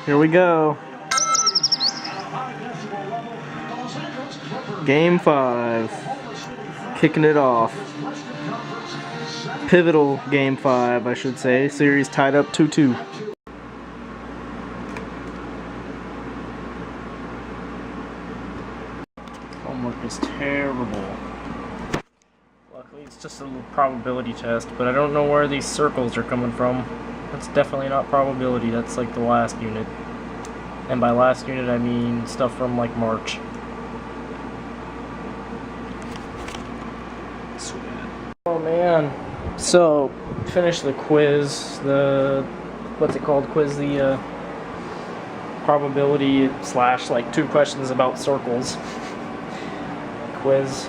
Here we go. Game 5. Kicking it off. Pivotal Game 5, I should say. Series tied up 2-2. Homework is terrible. Luckily, it's just a little probability test, but I don't know where these circles are coming from. That's definitely not probability, that's like the last unit. And by last unit, I mean stuff from like March. Sweet. Oh man. So, finished the quiz, what's it called? Quiz, the probability / like 2 questions about circles. Quiz.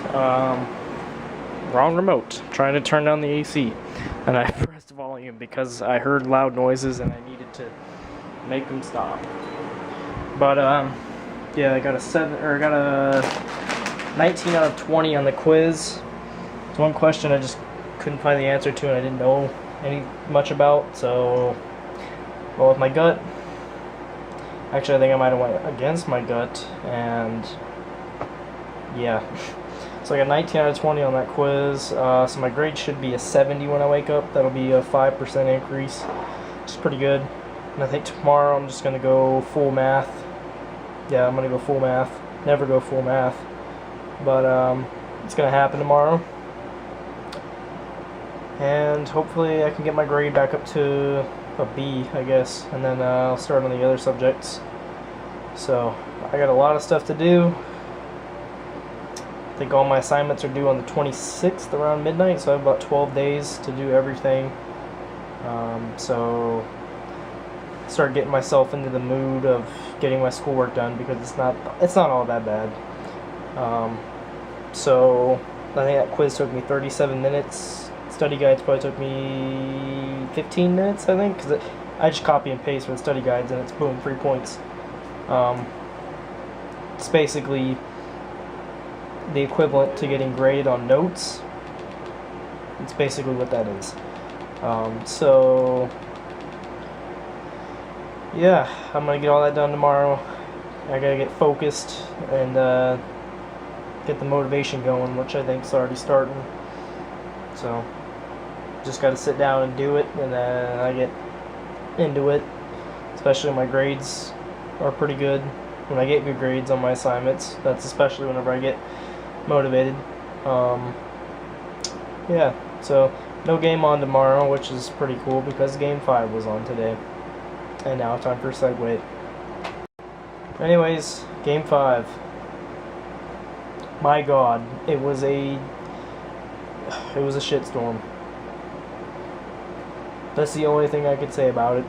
Wrong remote. Trying to turn down the AC. And I pressed volume because I heard loud noises and I needed to make them stop. But yeah, I got a 19 out of 20 on the quiz. It's one question I just couldn't find the answer to and I didn't know much about, so well with my gut. Actually, I think I might have went against my gut, and yeah. So I got 19 out of 20 on that quiz, so my grade should be a 70 when I wake up. That'll be a 5% increase, which is pretty good. And I think tomorrow I'm just going to go full math. Yeah, I'm going to go full math. Never go full math. But it's going to happen tomorrow. And hopefully I can get my grade back up to a B, I guess. And then I'll start on the other subjects. So I got a lot of stuff to do. I think all my assignments are due on the 26th around midnight, so I have about 12 days to do everything. So start getting myself into the mood of getting my schoolwork done because it's not all that bad. So I think that quiz took me 37 minutes. Study guides probably took me 15 minutes, I think, because I just copy and paste for the study guides and it's boom, 3 points. It's basically the equivalent to getting graded on notes. It's basically what that is. So yeah, I'm gonna get all that done tomorrow. I gotta get focused and get the motivation going, which I think is already starting. So just gotta sit down and do it, and then I get into it. Especially when my grades are pretty good. When I get good grades on my assignments, that's especially whenever I get motivated. Yeah, so no game on tomorrow, which is pretty cool because Game 5 was on today. And now time for a segue. Anyways, Game 5. My God, it was a shitstorm. That's the only thing I could say about it.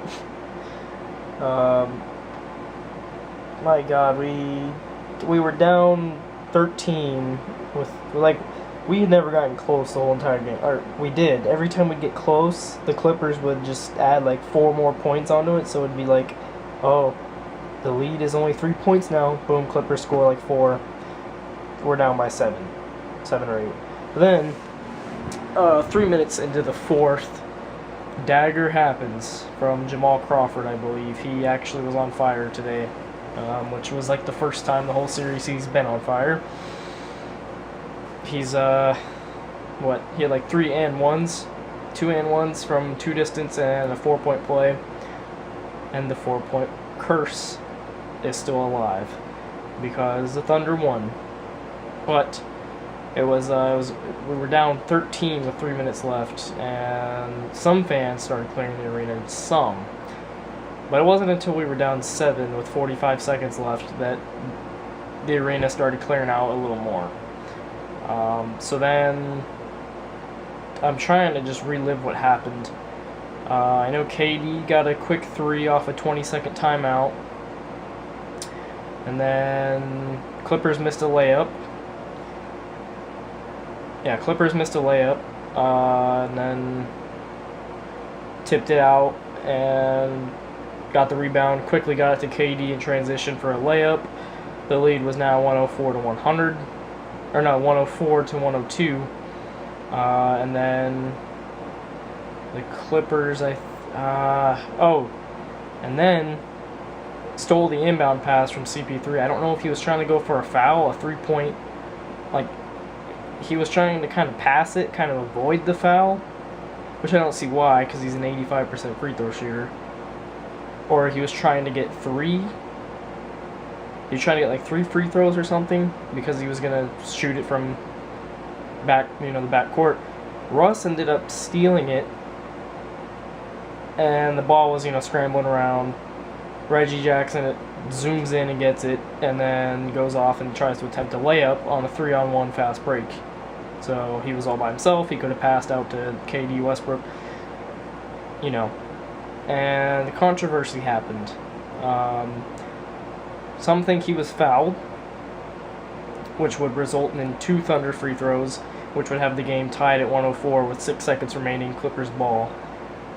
My God, we were down 13 with, like, we had never gotten close the whole entire game. Or we did. Every time we'd get close, the Clippers would just add like 4 more points onto it, so it'd be like, oh, the lead is only 3 points now. Boom, Clippers score like 4. We're down by 7 or 8. But then 3 minutes into the 4th, dagger happens from Jamal Crawford, I believe. He actually was on fire today, which was like the first time the whole series he's been on fire. He's, he had like 3 and 1s, 2 and 1s from 2 distance and a 4-point play. And the 4-point curse is still alive because the Thunder won. But we were down 13 with 3 minutes left, and some fans started clearing the arena, some. But it wasn't until we were down 7 with 45 seconds left that the arena started clearing out a little more. So then I'm trying to just relive what happened. I know KD got a quick 3 off a 20-second timeout, and then Clippers missed a layup. Yeah, Clippers missed a layup, and then tipped it out and got the rebound, quickly got it to KD in transition for a layup. The lead was now 104 to 100, or no, 104 to 102, and then the Clippers, and then stole the inbound pass from CP3. I don't know if he was trying to go for a foul, a 3-point, like, he was trying to kind of pass it, kind of avoid the foul, which I don't see why, because he's an 85% free throw shooter. Or he was trying to get 3. He was trying to get like 3 free throws or something, because he was going to shoot it from back, the back court. Russ ended up stealing it, and the ball was, scrambling around. Reggie Jackson zooms in and gets it, and then goes off and tries to attempt a layup on a 3-on-1 fast break. So he was all by himself. He could have passed out to KD Westbrook, and the controversy happened. Some think he was fouled, which would result in 2 Thunder free throws, which would have the game tied at 104 with 6 seconds remaining, Clippers ball.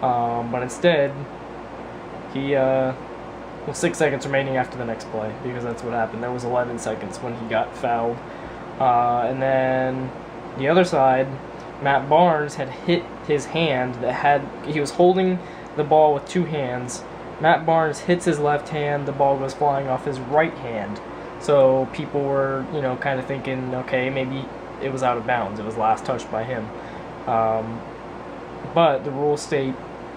But instead, he, 6 seconds remaining after the next play, because that's what happened. There was 11 seconds when he got fouled. And then the other side, Matt Barnes had hit his hand he was holding the ball with 2 hands. Matt Barnes hits his left hand, the ball goes flying off his right hand. So people were, kind of thinking, okay, maybe it was out of bounds. It was last touched by him. But the rules state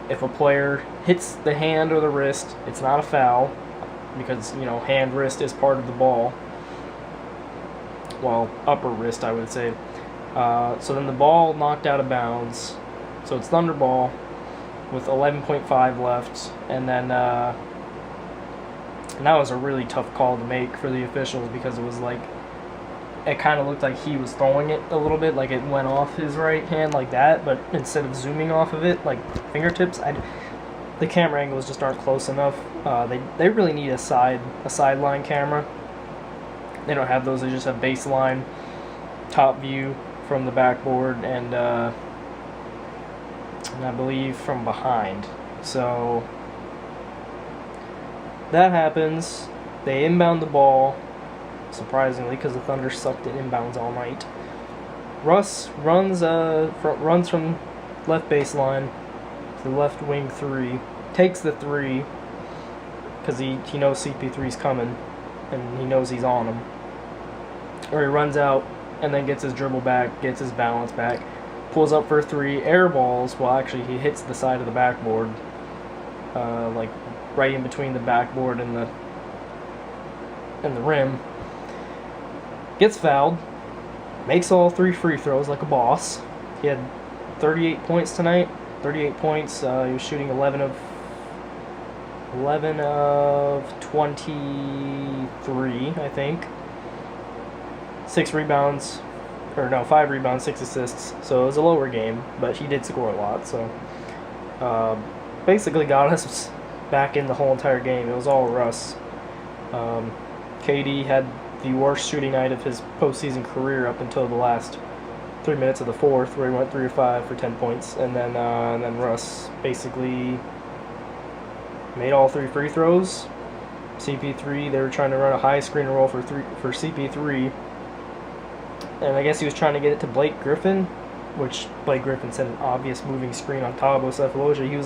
if a player hits the hand or the wrist, it's not a foul, because, hand, wrist is part of the ball. Well, upper wrist, I would say. So then the ball knocked out of bounds. So it's Thunder ball with 11.5 left. And then and that was a really tough call to make for the officials, because it was like, it kind of looked like he was throwing it a little bit, like it went off his right hand like that, but instead of zooming off of it, like fingertips, the camera angles just aren't close enough. They really need a sideline camera. They don't have those. They just have baseline, top view from the backboard, and I believe from behind. So that happens. They inbound the ball, surprisingly, because the Thunder sucked at inbounds all night. Russ runs from left baseline to the left wing 3, takes the 3, because he knows CP3's coming, and he knows he's on him. Or he runs out, and then gets his dribble back, gets his balance back, pulls up for 3, air balls. Well, actually, he hits the side of the backboard, like right in between the backboard and the rim. Gets fouled, makes all 3 free throws like a boss. He had 38 points tonight. 38 points. He was shooting 11 of 23, I think. 5 rebounds, 6 assists. So it was a lower game, but he did score a lot. So basically got us back in the whole entire game. It was all Russ. KD had the worst shooting night of his postseason career up until the last 3 minutes of the fourth, where he went 3 of 5 for 10 points, and then Russ basically made all 3 free throws. CP3, they were trying to run a high screen and roll for CP3, and I guess he was trying to get it to Blake Griffin, which Blake Griffin sent an obvious moving screen on Thabo Sefolosha. He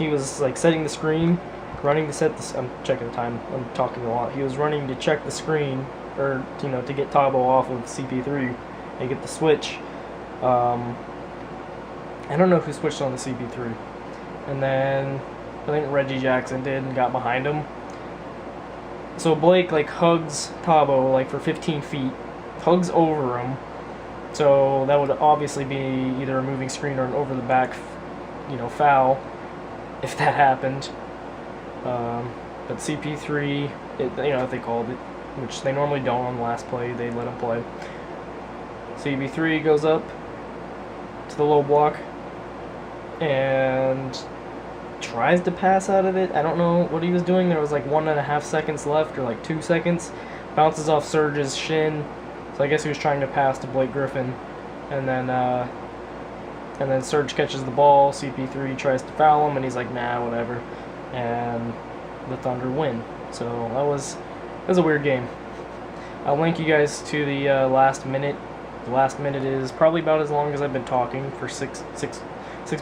was setting the screen, running to set the. I'm checking the time. I'm talking a lot. He was running to check the screen, or to get Thabo off of CP3 and get the switch. I don't know who switched on the CP3, and then I think Reggie Jackson did and got behind him. So Blake hugs Thabo for 15 feet, hugs over him. So that would obviously be either a moving screen or an over the back, foul, if that happened. But CP3, if they called it, which they normally don't on the last play, they let him play. CP3 goes up to the low block and tries to pass out of it. I don't know what he was doing. There was 1.5 seconds left, or 2 seconds. Bounces off Serge's shin. So I guess he was trying to pass to Blake Griffin, and then Serge catches the ball. CP3 tries to foul him, and he's like, nah, whatever. And the Thunder win. So that was a weird game. I'll link you guys to the last minute. The last minute is probably about as long as I've been talking, for 6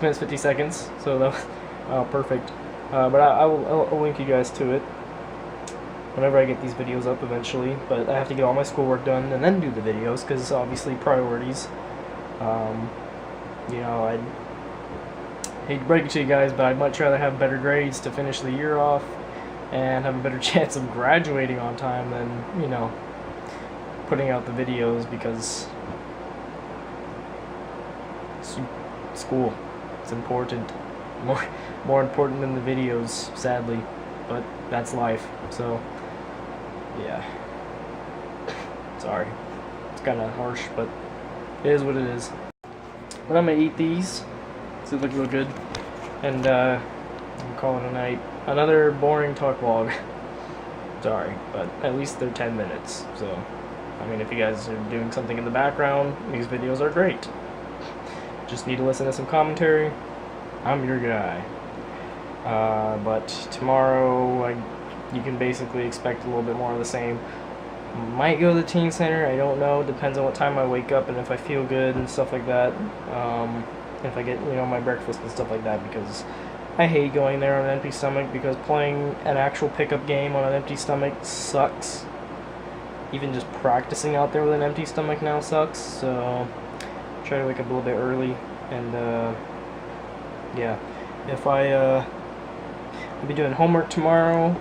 minutes 50 seconds. So that was perfect. But I'll link you guys to it whenever I get these videos up eventually. But I have to get all my schoolwork done and then do the videos, because obviously priorities. You know, I'd hate to break it to you guys, but I'd much rather have better grades to finish the year off and have a better chance of graduating on time than, you know, putting out the videos, because school, it's important. More important than the videos, sadly, but that's life. So yeah, sorry, it's kind of harsh, but it is what it is. But I'm gonna eat these, see if they look good, and I'm calling it a night. Another boring talk vlog. Sorry, but at least they're 10 minutes, so I mean, if you guys are doing something in the background, these videos are great. Just need to listen to some commentary. I'm your guy. But tomorrow, you can basically expect a little bit more of the same. Might go to the teen center, I don't know. Depends on what time I wake up and if I feel good and stuff like that. If I get, you know, my breakfast and stuff like that, because I hate going there on an empty stomach, because playing an actual pickup game on an empty stomach sucks. Even just practicing out there with an empty stomach now sucks. So try to wake up a little bit early, and yeah, if I'll be doing homework tomorrow,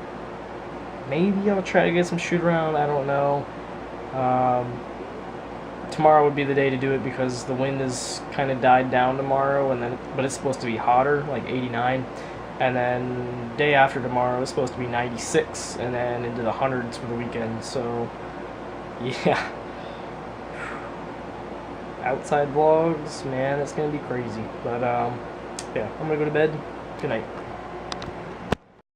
maybe I'll try to get some shoot around, I don't know. Tomorrow would be the day to do it, because the wind is kind of died down tomorrow, and then but it's supposed to be hotter, like 89, and then day after tomorrow it's supposed to be 96, and then into the hundreds for the weekend. So yeah, outside vlogs, man, it's gonna be crazy. But yeah, I'm gonna go to bed. Good night.